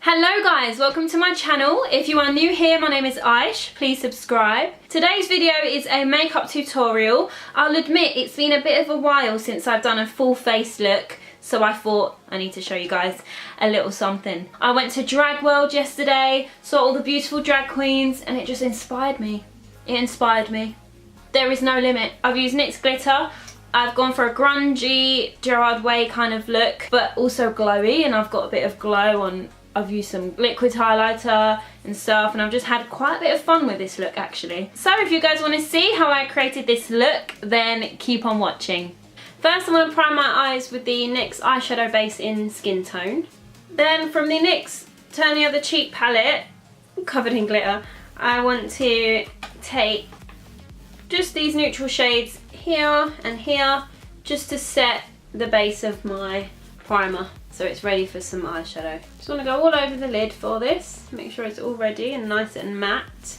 Hello guys, welcome to my channel. If you are new here, my name is Aysh. Please subscribe. Today's video is a makeup tutorial. I'll admit it's been a bit of a while since I've done a full face look, so I thought I need to show you guys a little something. I went to Drag World yesterday, saw all the beautiful drag queens, and it just inspired me. It inspired me. There is no limit. I've used NYX glitter. I've gone for a grungy, Gerard Way kind of look, but also glowy, and I've got a bit of glow on. I've used some liquid highlighter and stuff, and I've just had quite a bit of fun with this look actually. So if you guys want to see how I created this look, then keep on watching. First I'm going to prime my eyes with the NYX eyeshadow base in Skin Tone. Then from the NYX Turn the Other Cheek palette, covered in glitter, I want to take just these neutral shades here and here, just to set the base of my primer so it's ready for some eyeshadow. Just want to go all over the lid for this, make sure it's all ready and nice and matte.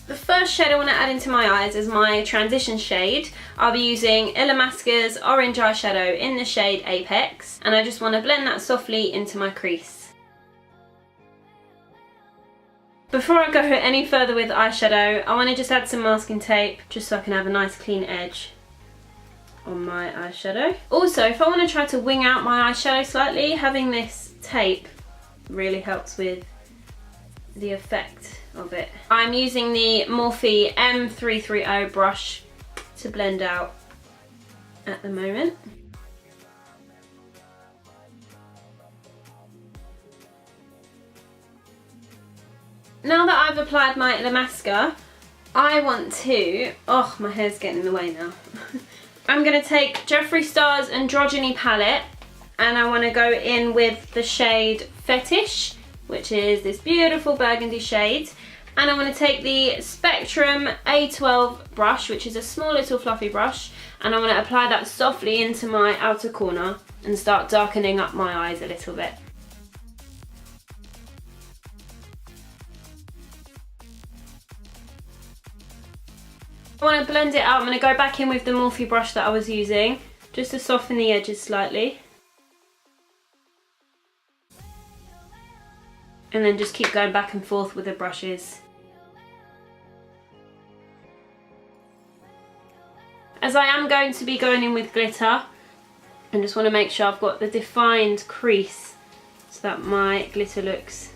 The first shade I want to add into my eyes is my transition shade. I'll be using Illamasqua's orange eyeshadow in the shade Apex, and I just want to blend that softly into my crease. Before I go any further with eyeshadow, I want to just add some masking tape just so I can have a nice clean edge on my eyeshadow. Also, if I want to try to wing out my eyeshadow slightly, having this tape really helps with the effect of it. I'm using the Morphe M330 brush to blend out at the moment. Now that I've applied my Illamasqua, I want to, oh my hair's getting in the way now. I'm going to take Jeffree Star's Androgyny palette, and I want to go in with the shade Fetish, which is this beautiful burgundy shade. And I'm going to take the Spectrum A12 brush, which is a small little fluffy brush, and I'm going to apply that softly into my outer corner and start darkening up my eyes a little bit. I want to blend it out. I'm going to go back in with the Morphe brush that I was using, just to soften the edges slightly. And then just keep going back and forth with the brushes. As I am going to be going in with glitter, I just want to make sure I've got the defined crease so that my glitter looks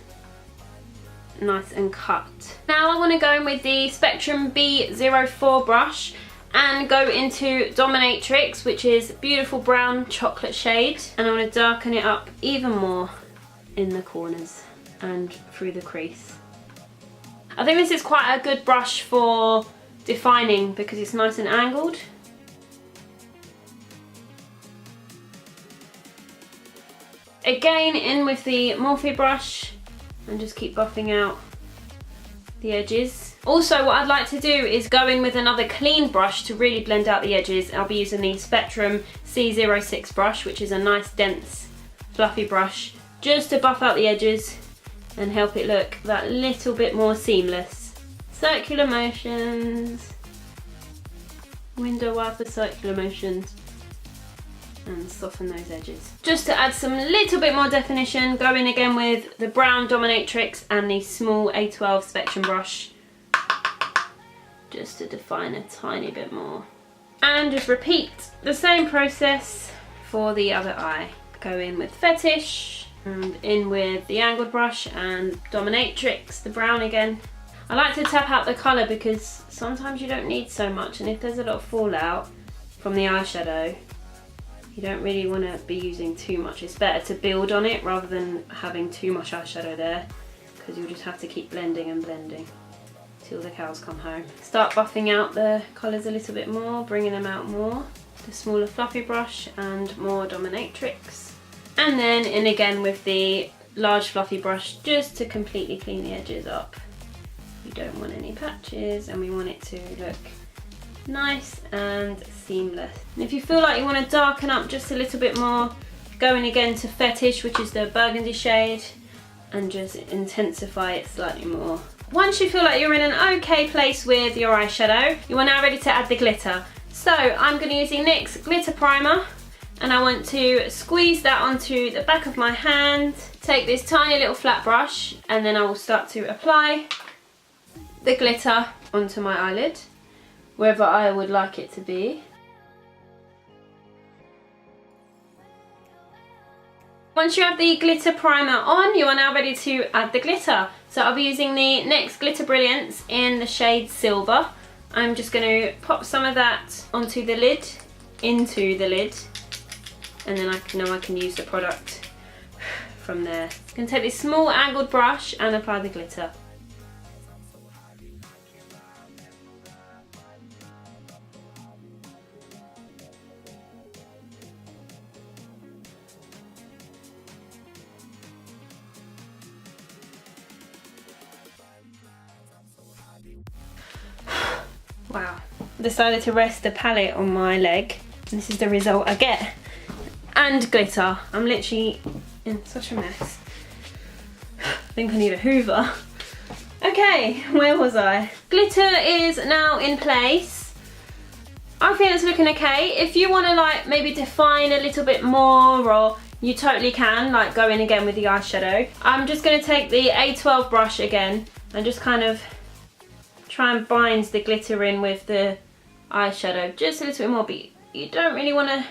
nice and cut. Now I want to go in with the Spectrum B04 brush and go into Dominatrix, which is beautiful brown chocolate shade, and I want to darken it up even more in the corners and through the crease. I think this is quite a good brush for defining because it's nice and angled. Again, in with the Morphe brush and just keep buffing out the edges. Also, what I'd like to do is go in with another clean brush to really blend out the edges. I'll be using the Spectrum C06 brush, which is a nice dense fluffy brush, just to buff out the edges and help it look that little bit more seamless. Circular motions, window wiper circular motions, and soften those edges. Just to add some little bit more definition, go in again with the brown Dominatrix and the small A12 Spectrum brush, just to define a tiny bit more. And just repeat the same process for the other eye. Go in with Fetish, and in with the angled brush and Dominatrix, the brown again. I like to tap out the colour because sometimes you don't need so much, and if there's a lot of fallout from the eyeshadow, you don't really want to be using too much. It's better to build on it rather than having too much eyeshadow there, because you'll just have to keep blending and blending till the cows come home. Start buffing out the colours a little bit more, bringing them out more. The smaller fluffy brush and more Dominatrix. And then in again with the large fluffy brush, just to completely clean the edges up. We don't want any patches, and we want it to look nice and seamless. And if you feel like you want to darken up just a little bit more, go in again to Fetish, which is the burgundy shade, and just intensify it slightly more. Once you feel like you're in an okay place with your eyeshadow, you are now ready to add the glitter. So I'm going to use the NYX glitter primer, and I want to squeeze that onto the back of my hand. Take this tiny little flat brush, and then I will start to apply the glitter onto my eyelid, wherever I would like it to be. Once you have the glitter primer on, you are now ready to add the glitter. So I'll be using the NYX Glitter Brilliance in the shade Silver. I'm just going to pop some of that onto the lid, into the lid, and then I know I can use the product from there. I'm going to take this small angled brush and apply the glitter. Wow, I decided to rest the palette on my leg, and this is the result I get. And glitter. I'm literally in such a mess. I think I need a hoover. Okay, where was I? Glitter is now in place. I think it's looking okay. If you want to like maybe define a little bit more, or you totally can, like go in again with the eyeshadow. I'm just going to take the A12 brush again and just kind of try and bind the glitter in with the eyeshadow just a little bit more, but you don't really want to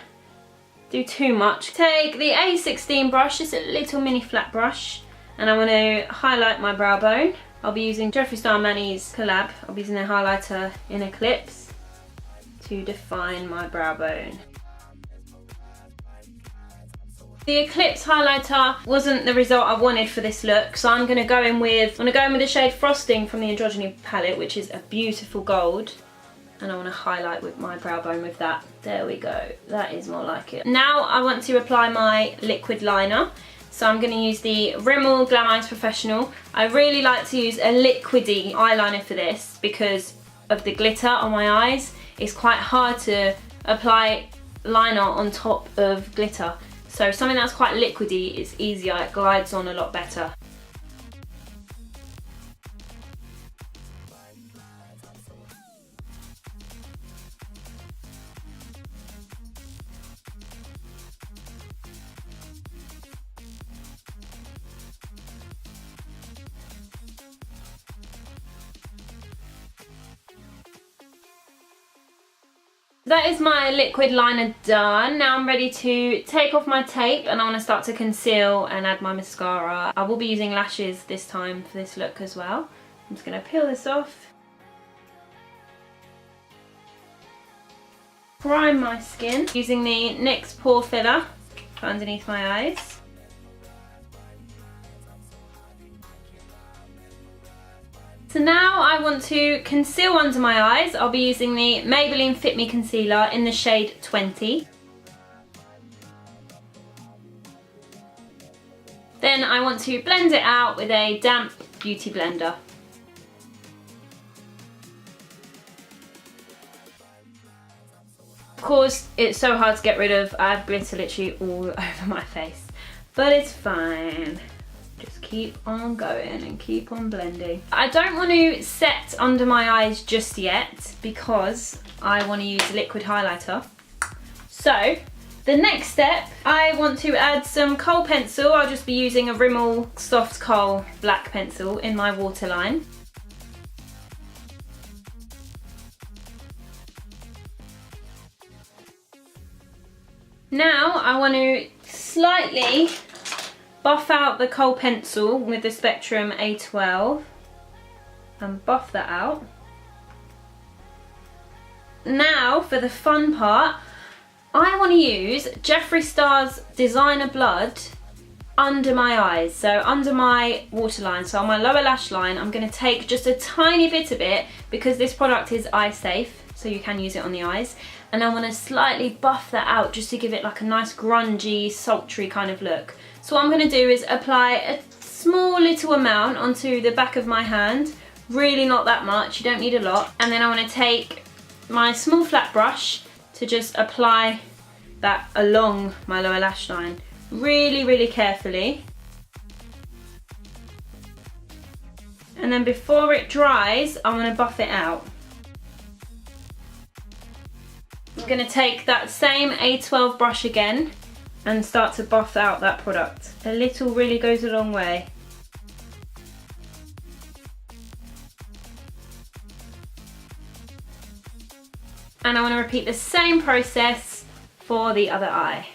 do too much. Take the A16 brush, just a little mini flat brush, and I want to highlight my brow bone. I'll be using Jeffree Star Manny's collab. I'll be using their highlighter in Eclipse to define my brow bone. The Eclipse highlighter wasn't the result I wanted for this look, so I'm going to go in with the shade Frosting from the Androgyny palette, which is a beautiful gold, and I want to highlight with my brow bone with that. There we go, that is more like it. Now I want to apply my liquid liner, so I'm going to use the Rimmel Glam Eyes Professional. I really like to use a liquidy eyeliner for this because of the glitter on my eyes. It's quite hard to apply liner on top of glitter. So something that's quite liquidy is easier, it glides on a lot better. That is my liquid liner done. Now I'm ready to take off my tape, and I want to start to conceal and add my mascara. I will be using lashes this time for this look as well. I'm just going to peel this off. Prime my skin using the NYX Pore Filler for underneath my eyes. So now I want to conceal under my eyes. I'll be using the Maybelline Fit Me Concealer in the shade 20. Then I want to blend it out with a damp beauty blender. Of course, it's so hard to get rid of. I have glitter literally all over my face, but it's fine. Just keep on going and keep on blending. I don't want to set under my eyes just yet because I want to use liquid highlighter. So the next step, I want to add some kohl pencil. I'll just be using a Rimmel Soft Kohl black pencil in my waterline. Now I want to slightly buff out the kohl pencil with the Spectrum A12 and buff that out. Now for the fun part, I want to use Jeffree Star's Designer Blood under my eyes, so under my waterline, so on my lower lash line. I'm going to take just a tiny bit of it because this product is eye safe, so you can use it on the eyes, and I want to slightly buff that out just to give it like a nice grungy, sultry kind of look. So what I'm going to do is apply a small little amount onto the back of my hand, really not that much, you don't need a lot, and then I want to take my small flat brush to just apply that along my lower lash line, really carefully. And then before it dries, I'm going to buff it out. I'm going to take that same A12 brush again and start to buff out that product. A little really goes a long way. And I want to repeat the same process for the other eye.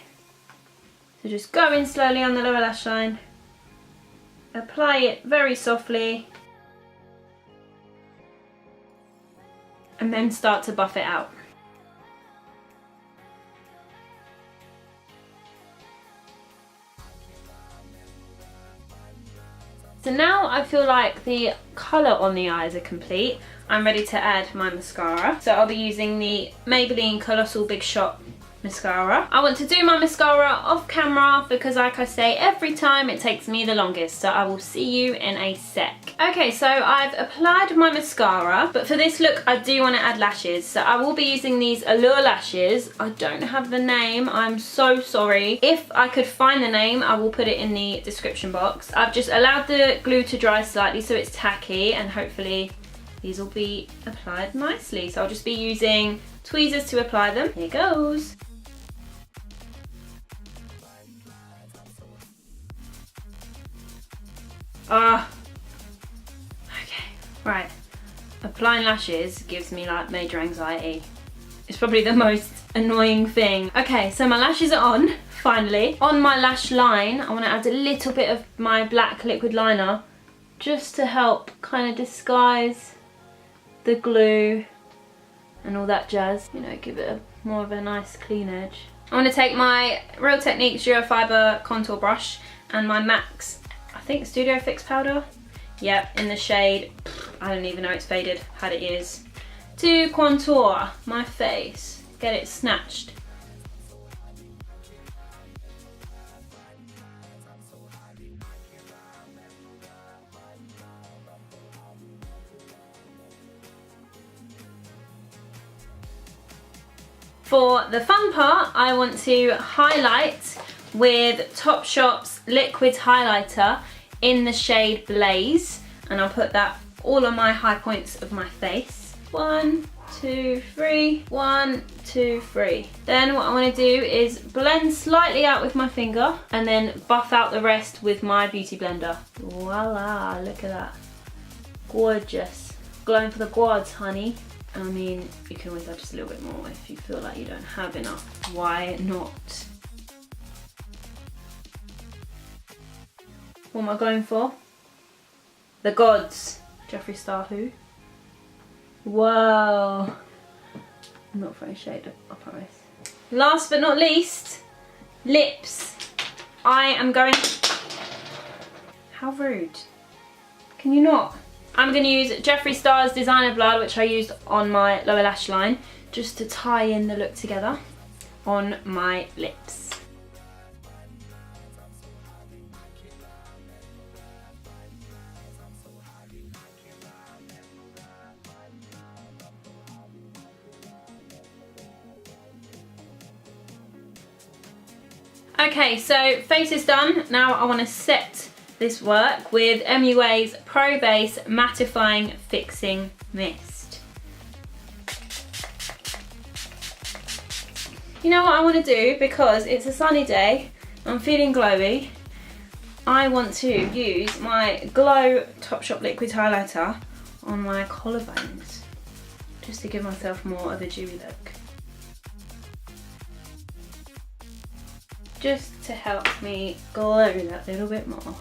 So just go in slowly on the lower lash line, apply it very softly, and then start to buff it out. So now I feel like the colour on the eyes are complete. I'm ready to add my mascara. So I'll be using the Maybelline Colossal Big Shot mascara. I want to do my mascara off camera because, like I say, every time it takes me the longest. So I will see you in a sec. Okay, so I've applied my mascara, but for this look I do want to add lashes. So I will be using these Velour lashes. I don't have the name, I'm so sorry. If I could find the name, I will put it in the description box. I've just allowed the glue to dry slightly so it's tacky, and hopefully these will be applied nicely. So I'll just be using tweezers to apply them. Here goes. Okay, right. Applying lashes gives me like major anxiety. It's probably the most annoying thing. Okay, so my lashes are on, finally. On my lash line, I want to add a little bit of my black liquid liner just to help kind of disguise the glue and all that jazz. You know, give it more of a nice clean edge. I want to take my Real Techniques Duo Fiber contour brush and my MAC's, I think, Studio Fix powder. Yep, in the shade, I don't even know it's faded, had it years. To contour my face, get it snatched. For the fun part, I want to highlight with Topshop's liquid highlighter in the shade Blaze, and I'll put that all on my high points of my face. 1, 2, 3, 1, 2, 3. Then what I want to do is blend slightly out with my finger and then buff out the rest with my beauty blender. Voila, look at that. Gorgeous. Going for the quads, honey. I mean, you can always add just a little bit more if you feel like you don't have enough. Why not? What am I going for? The gods. Jeffree Star who? Whoa. I'm not throwing shade, I promise. Last but not least, lips. I am going... How rude. Can you not? I'm going to use Jeffree Star's Designer Blood, which I used on my lower lash line, just to tie in the look together on my lips. Okay, so face is done. Now I want to set this work with MUA's Pro Base Mattifying Fixing Mist. You know what I want to do, because it's a sunny day, I'm feeling glowy, I want to use my Glow Topshop liquid highlighter on my collarbones, just to give myself more of a dewy look. Just to help me glow that little bit more.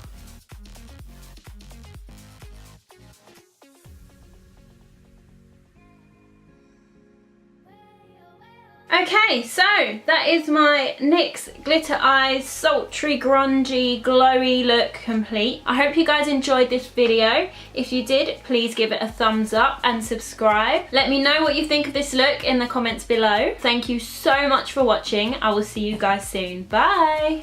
Okay, so that is my NYX Glitter Eyes Sultry Grungy Glowy look complete. I hope you guys enjoyed this video. If you did, please give it a thumbs up and subscribe. Let me know what you think of this look in the comments below. Thank you so much for watching. I will see you guys soon. Bye!